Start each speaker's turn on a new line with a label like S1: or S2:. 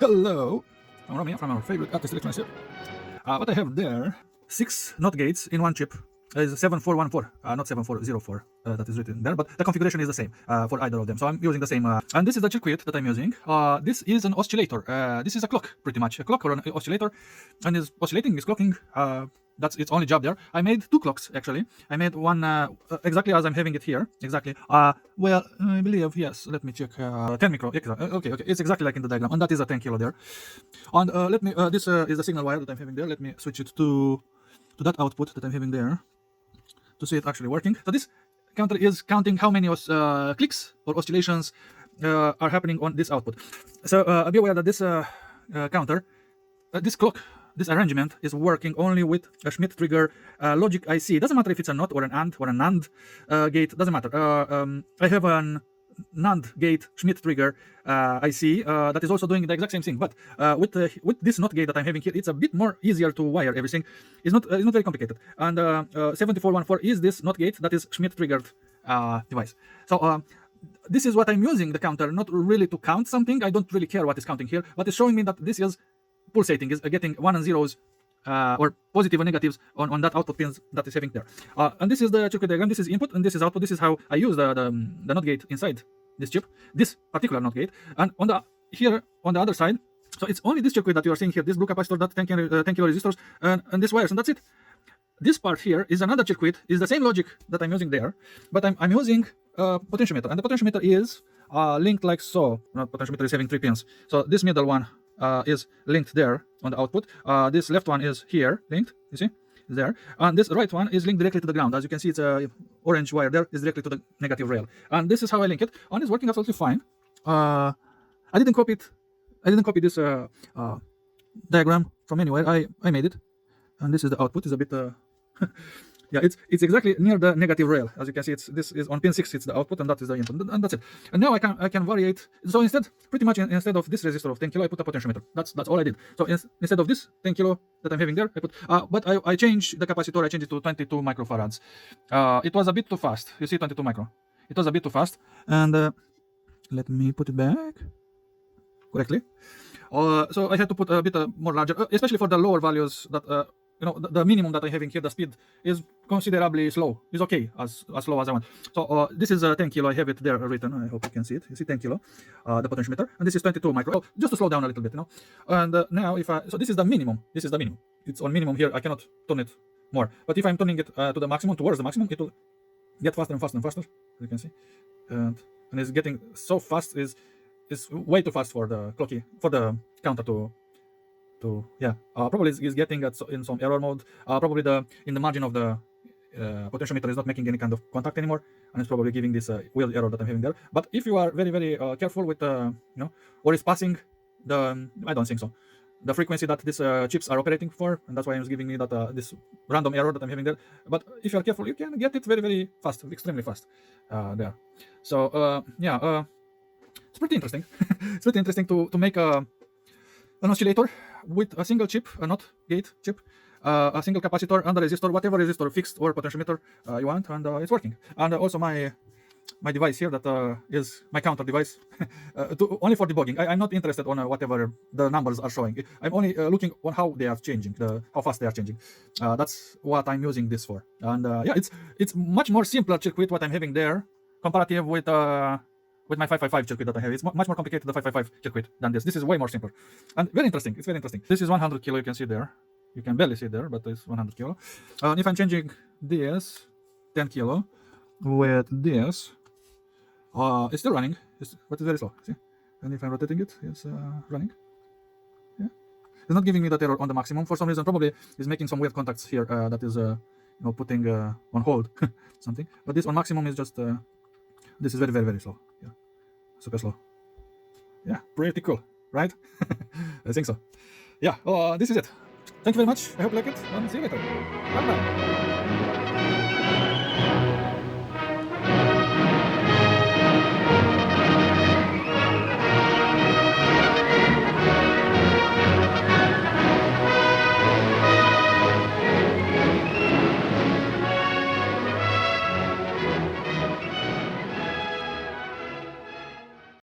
S1: Hello, I'm Romeo from our favorite artist electronics here. What I have there, 6 NOT gates in one chip. Is 7414, not 7404, that is written there, but the configuration is the same for either of them. So I'm using the same, and this is the circuit that I'm using. This is an oscillator. This is a clock, pretty much a clock or an oscillator, and is oscillating, is clocking. That's its only job there. I made 2 clocks actually. I made one exactly as I'm having it here. Exactly. Well, I believe yes. Let me check. 10 micro. Okay. It's exactly like in the diagram, and that is a 10 kilo there. And let me. This is the signal wire that I'm having there. Let me switch it to that output that I'm having there, to see it actually working. So this counter is counting how many clicks or oscillations are happening on this output. So be aware that this counter, this clock, this arrangement is working only with a Schmitt Trigger logic IC. It doesn't matter if it's a NOT or an AND or a NAND gate. Doesn't matter. I have an NAND gate Schmitt Trigger IC that is also doing the exact same thing, but with this NOT gate that I'm having here, it's a bit more easier to wire everything. It's not very complicated. And 7414 is this NOT gate that is Schmitt triggered device. So this is what I'm using the counter, not really to count something. I don't really care what is counting here, but it's showing me that this is pulsating, is getting 1 and 0s or positive and negatives on that output pins that is having there. And this is the circuit diagram. This is input and this is output. This is how I use the NOT gate inside this chip, this particular NOT gate. And on the here on the other side, so it's only this circuit that you are seeing here, this blue capacitor, that 10 kilo resistors, and this wires, and that's it. This part here is another circuit, is the same logic that I'm using there, but I'm using a potentiometer, and the potentiometer is linked like so. No, potentiometer is having 3 pins. So this middle one is linked there on the output. This left one is here linked, you see, there, and this right one is linked directly to the ground. As you can see, it's a orange wire there, is directly to the negative rail, and this is how I link it, and it's working absolutely fine. I didn't copy this diagram from anywhere. I made it, and this is the output. Is a bit yeah, it's exactly near the negative rail. As you can see, this is on pin 6, it's the output, and that is the input, and that's it. And now I can vary it. So instead, pretty much instead of this resistor of 10 kilo, I put a potentiometer. That's all I did. So instead of this 10 kilo that I'm having there, I put but I changed the capacitor. I changed it to 22 microfarads. It was a bit too fast. You see, 22 micro. It was a bit too fast, and let me put it back correctly. So I had to put a bit more larger, especially for the lower values that you know, the minimum that I'm having here, the speed is considerably slow. It's okay, as slow as I want. So this is 10 kilo. I have it there written. I hope you can see it. You see 10 kilo, the potentiometer, and this is 22 micro. Just to slow down a little bit, you know. And now if so this is the minimum. This is the minimum. It's on minimum here. I cannot turn it more. But if I'm turning it to the maximum, towards the maximum, it will get faster and faster and faster. As you can see, and it's getting so fast. Is way too fast for the clocky, for the counter to yeah, probably is getting in some error mode. Probably in the margin of the potentiometer is not making any kind of contact anymore, and it's probably giving this weird error that I'm having there. But if you are very careful with you know, or is passing the, I don't think so, the frequency that these chips are operating for, and that's why it's giving me that this random error that I'm having there. But if you are careful, you can get it very fast, extremely fast there. So yeah, it's pretty interesting. It's pretty interesting to make an oscillator with a single chip, a NOT gate chip, a single capacitor and a resistor, whatever resistor, fixed or potentiometer you want, and it's working. And also my device here, that is my counter device, only for debugging. I'm not interested on whatever the numbers are showing. I'm only looking on how they are changing, how fast they are changing. That's what I'm using this for. And yeah, it's much more simpler circuit what I'm having there, comparative with my 555 circuit that I have. It's much more complicated, the 555 circuit, than this. This is way more simple and very interesting. It's very interesting. This is 100 kilo. You can see there. You can barely see there, but it's 100 kilo. And if I'm changing this 10 kilo with this, it's still running, but it's very slow. See? And if I'm rotating it, it's running. Yeah, it's not giving me that error on the maximum for some reason. Probably it's making some weird contacts here that is you know, putting on hold something. But this on maximum is just this is very slow. Yeah, super slow. Yeah, pretty cool, right? I think so. Yeah, this is it. Thank you very much. I hope you like it, and see you later. Bye bye.